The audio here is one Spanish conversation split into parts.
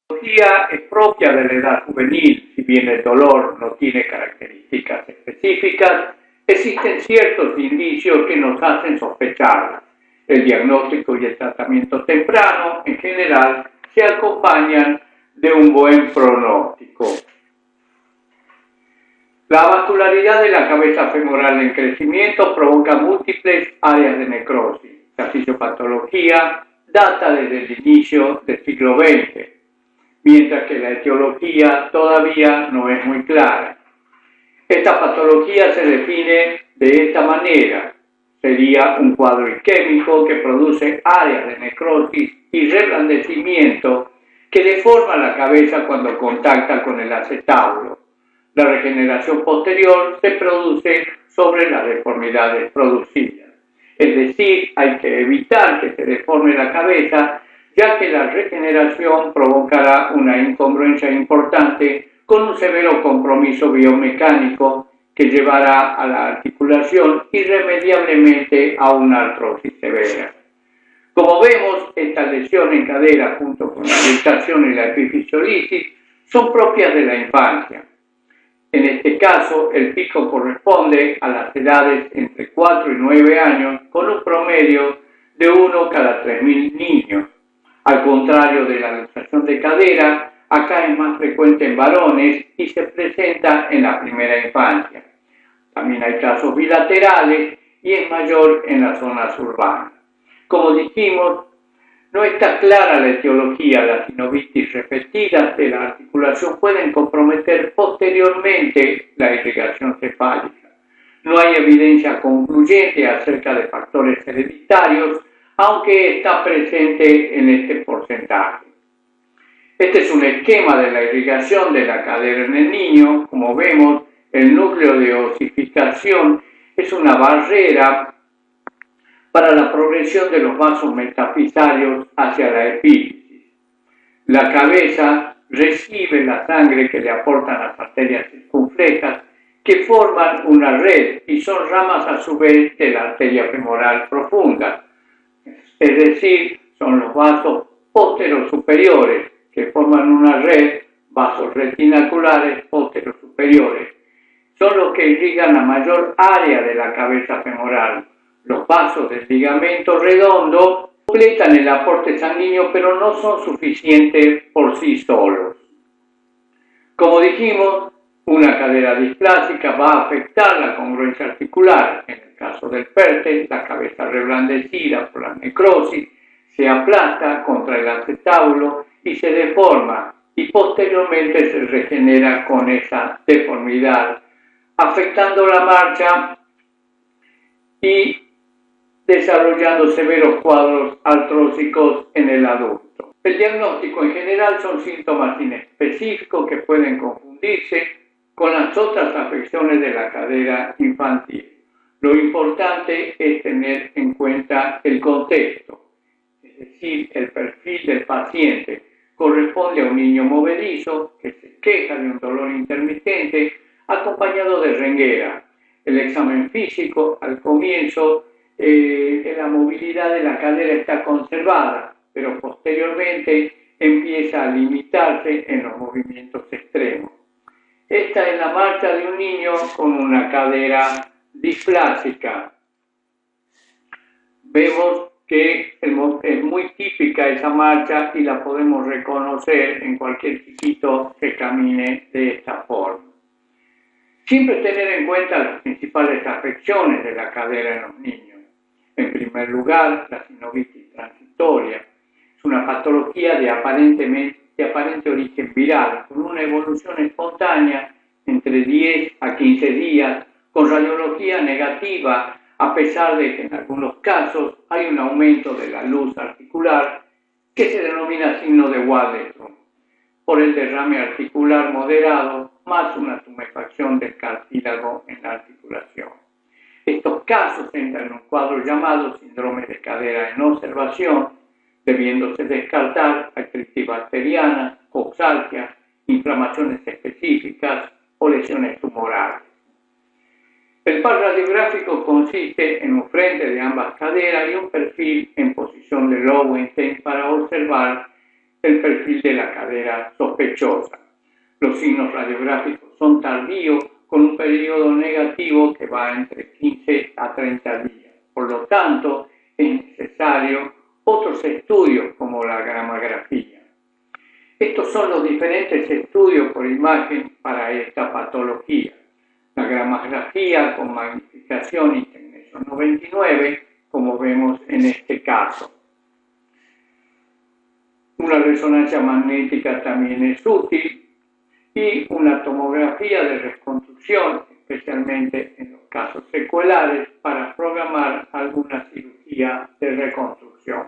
patología es propia de la edad juvenil, si bien el dolor no tiene características específicas, existen ciertos indicios que nos hacen sospecharla. El diagnóstico y el tratamiento temprano, en general, se acompañan de un buen pronóstico. La vascularidad de la cabeza femoral en crecimiento provoca múltiples áreas de necrosis. La fisiopatología data desde el inicio del siglo XX, mientras que la etiología todavía no es muy clara. Esta patología se define de esta manera. Sería un cuadro isquémico que produce áreas de necrosis y reblandecimiento que deforma la cabeza cuando contacta con el acetábulo. La regeneración posterior se produce sobre las deformidades producidas. Es decir, hay que evitar que se deforme la cabeza, ya que la regeneración provocará una incongruencia importante con un severo compromiso biomecánico que llevará a la articulación irremediablemente a una artrosis severa. Como vemos, estas lesiones en cadera junto con la luxación y la epifisiolisis son propias de la infancia. En este caso, el pico corresponde a las edades entre 4 y 9 años, con un promedio de 1 cada 3.000 niños. Al contrario de la luxación de cadera, acá es más frecuente en varones y se presenta en la primera infancia. También hay casos bilaterales y es mayor en las zonas urbanas. Como dijimos, no está clara la etiología. Las sinovitis repetidas de la articulación pueden comprometer posteriormente la irrigación cefálica. No hay evidencia concluyente acerca de factores hereditarios, aunque está presente en este porcentaje. Este es un esquema de la irrigación de la cadera en el niño. Como vemos, el núcleo de osificación es una barrera para la progresión de los vasos metafisarios hacia la epífisis. La cabeza recibe la sangre que le aportan las arterias circunflejas, que forman una red y son ramas a su vez de la arteria femoral profunda. Es decir, son los vasos posterosuperiores que forman una red, vasos retinaculares posterosuperiores. Son los que irrigan la mayor área de la cabeza femoral. Los vasos del ligamento redondo completan el aporte sanguíneo, pero no son suficientes por sí solos. Como dijimos, una cadera displásica va a afectar la congruencia articular. En el caso del PERTE, la cabeza reblandecida por la necrosis se aplasta contra el acetábulo y se deforma, y posteriormente se regenera con esa deformidad, afectando la marcha y desarrollando severos cuadros artrósicos en el adulto. El diagnóstico en general son síntomas inespecíficos que pueden confundirse con las otras afecciones de la cadera infantil. Lo importante es tener en cuenta el contexto, es decir, el perfil del paciente. Corresponde a un niño movedizo que se queja de un dolor intermitente acompañado de renguera. El examen físico al comienzo la movilidad de la cadera está conservada, pero posteriormente empieza a limitarse en los movimientos extremos. Esta es la marcha de un niño con una cadera displásica. Vemos que es muy típica esa marcha y la podemos reconocer en cualquier chiquito que camine de esta forma. Siempre tener en cuenta las principales afecciones de la cadera en los niños. En primer lugar, la sinovitis transitoria. Es una patología de aparente origen viral, con una evolución espontánea entre 10 a 15 días, con radiología negativa, a pesar de que en algunos casos hay un aumento de la luz articular que se denomina signo de Waldenström, por el derrame articular moderado más una tumefacción del cartílago en la articulación. Estos casos entran en un cuadro llamado síndrome de cadera en observación, debiéndose descartar artritis bacteriana, coxalgia, inflamaciones específicas o lesiones tumorales. El par radiográfico consiste en un frente de ambas caderas y un perfil en posición de Lowenstein para observar el perfil de la cadera sospechosa. Los signos radiográficos son tardíos, con un periodo negativo que va entre 15 a 30 días. Por lo tanto, es necesario otros estudios como la gramografía. Estos son los diferentes estudios por imagen para esta patología. La gramografía con magnificación y Technetium 99, como vemos en este caso. Una resonancia magnética también es útil y una tomografía de reconstrucción, especialmente en los casos secuelares, para programar alguna cirugía de reconstrucción.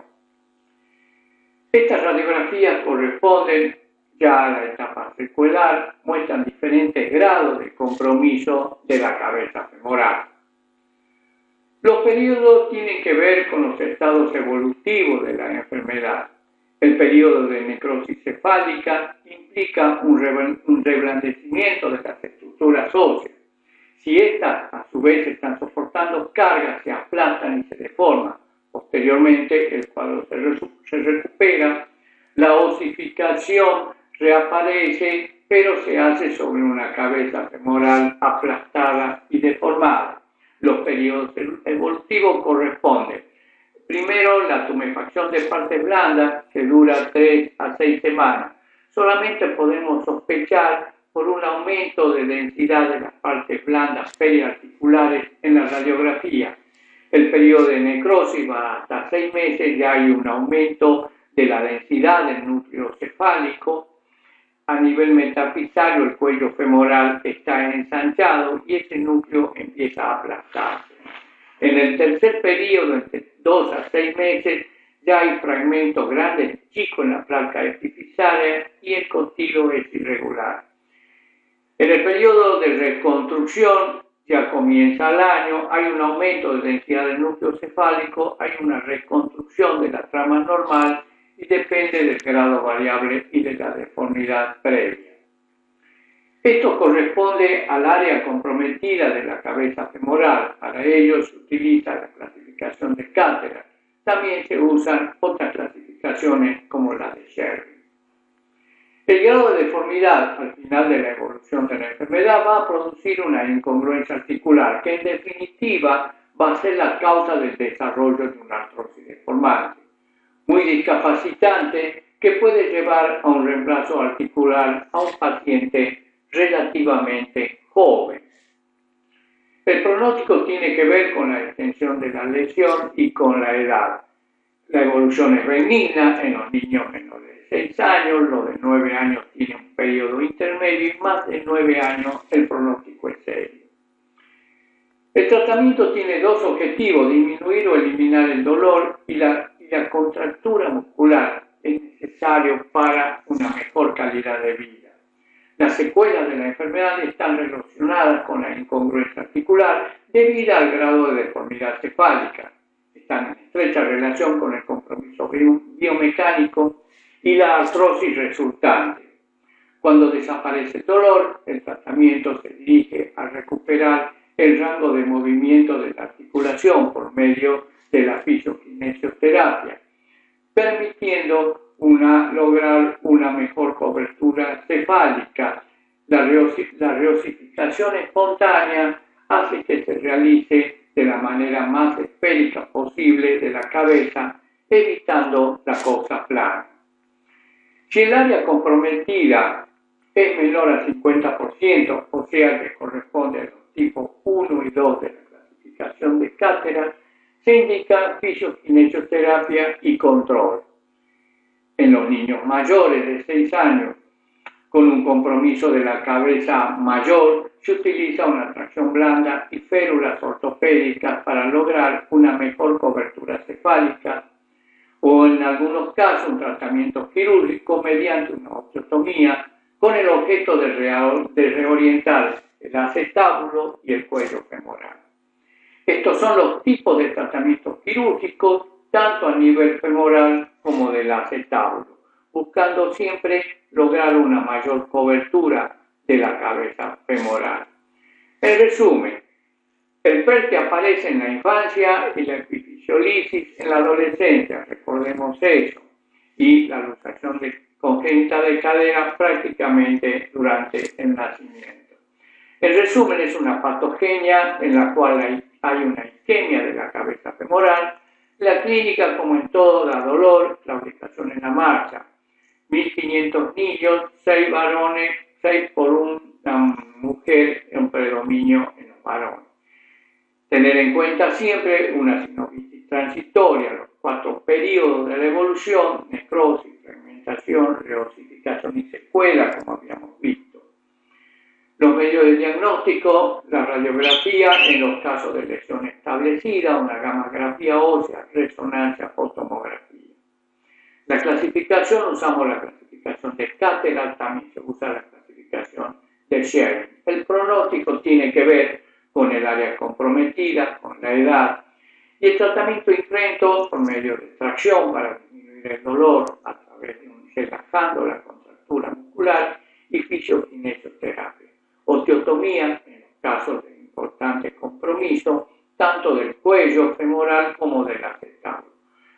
Estas radiografías corresponden ya a la etapa secular, muestran diferentes grados de compromiso de la cabeza femoral. Los periodos tienen que ver con los estados evolutivos de la enfermedad. El periodo de necrosis cefálica implica un reblandecimiento de las estructuras óseas. Si estas, a su vez, están soportando cargas, se aplastan y se deforman. Posteriormente, el cuadro se recupera, la osificación reaparece, pero se hace sobre una cabeza femoral aplastada y deformada. Los periodos evolutivos corresponden: primero, la tumefacción de partes blandas, que dura 3 a 6 semanas. Solamente podemos sospechar por un aumento de densidad de las partes blandas periarticulares en la radiografía. El periodo de necrosis va hasta 6 meses, ya hay un aumento de la densidad del núcleo cefálico. A nivel metafisario, el cuello femoral está ensanchado y ese núcleo empieza a aplastarse. En el tercer periodo, entre 2 a 6 meses, ya hay fragmentos grandes y chicos en la placa epifisaria y el costilo es irregular. En el periodo de reconstrucción, ya comienza el año, hay un aumento de densidad del núcleo cefálico, hay una reconstrucción de la trama normal y depende del grado variable y de la deformidad previa. Esto corresponde al área comprometida de la cabeza femoral. Para ello se utiliza la clasificación de Cattera. También se usan otras clasificaciones como la de Sherry. El grado de deformidad al final de la evolución de la enfermedad va a producir una incongruencia articular que en definitiva va a ser la causa del desarrollo de una artrosis deformante, muy discapacitante, que puede llevar a un reemplazo articular a un paciente relativamente joven. El pronóstico tiene que ver con la extensión de la lesión y con la edad. La evolución es benigna en los niños menores de 6 años, los de 9 años tienen un periodo intermedio y más de 9 años el pronóstico es serio. El tratamiento tiene dos objetivos: disminuir o eliminar el dolor y la contractura muscular es necesario para una mejor calidad de vida. Las secuelas de la enfermedad están relacionadas con la incongruencia articular debido al grado de deformidad cefálica. Están en estrecha relación con el compromiso biomecánico y la artrosis resultante. Cuando desaparece el dolor, el tratamiento se dirige a recuperar el rango de movimiento de la articulación por medio de la fisiokinesioterapia, permitiendo lograr una mejor cobertura cefálica. La reosificación espontánea hace que se realice de la manera más esférica posible de la cabeza, evitando la cosa plana. Si el área comprometida es menor al 50%, o sea que corresponde a los tipos 1 y 2 de la clasificación de Cattera, se indica fisiokinesioterapia y control. En los niños mayores de 6 años, con un compromiso de la cabeza mayor, se utiliza una tracción blanda y férulas ortopédicas para lograr una mejor cobertura cefálica, o en algunos casos un tratamiento quirúrgico mediante una osteotomía con el objeto de reorientar el acetábulo y el cuello femoral. Estos son los tipos de tratamientos quirúrgicos, tanto a nivel femoral como del acetábulo, buscando siempre lograr una mayor cobertura de la cabeza femoral. En resumen, el PERTE aparece en la infancia y la epifisiolisis en la adolescencia, recordemos eso, y la luxación de congénita de cadera prácticamente durante el nacimiento. En resumen, es una patogenia en la cual hay una isquemia de la cabeza femoral. La clínica, como en todo, da dolor, claudicación en la marcha. 1.500 niños, 6 varones, 6 por una mujer, un predominio en los varones. Tener en cuenta siempre una sinovitis transitoria, los 4 periodos de la evolución: necrosis, fragmentación, reossificación y secuela, como habíamos visto. Los medios de diagnóstico: la radiografía en los casos de lesión establecida, una gammagrafía ósea, resonancia, fotomografía. La clasificación: usamos la clasificación de Cateral, también se usa la clasificación de Sherry. El pronóstico tiene que ver con el área comprometida, con la edad, y el tratamiento incremento por medio de extracción para disminuir el dolor a través de relajando la contractura muscular y fisiokinesioterapia. Osteotomía en los casos de importante compromiso tanto del cuello femoral como del acetábulo.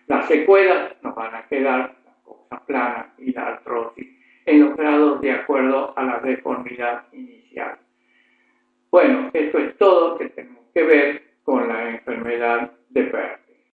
Las secuelas nos van a quedar la coxa plana y la artrosis en los grados de acuerdo a la deformidad inicial. Bueno, esto es todo que tenemos que ver con la enfermedad de Berg.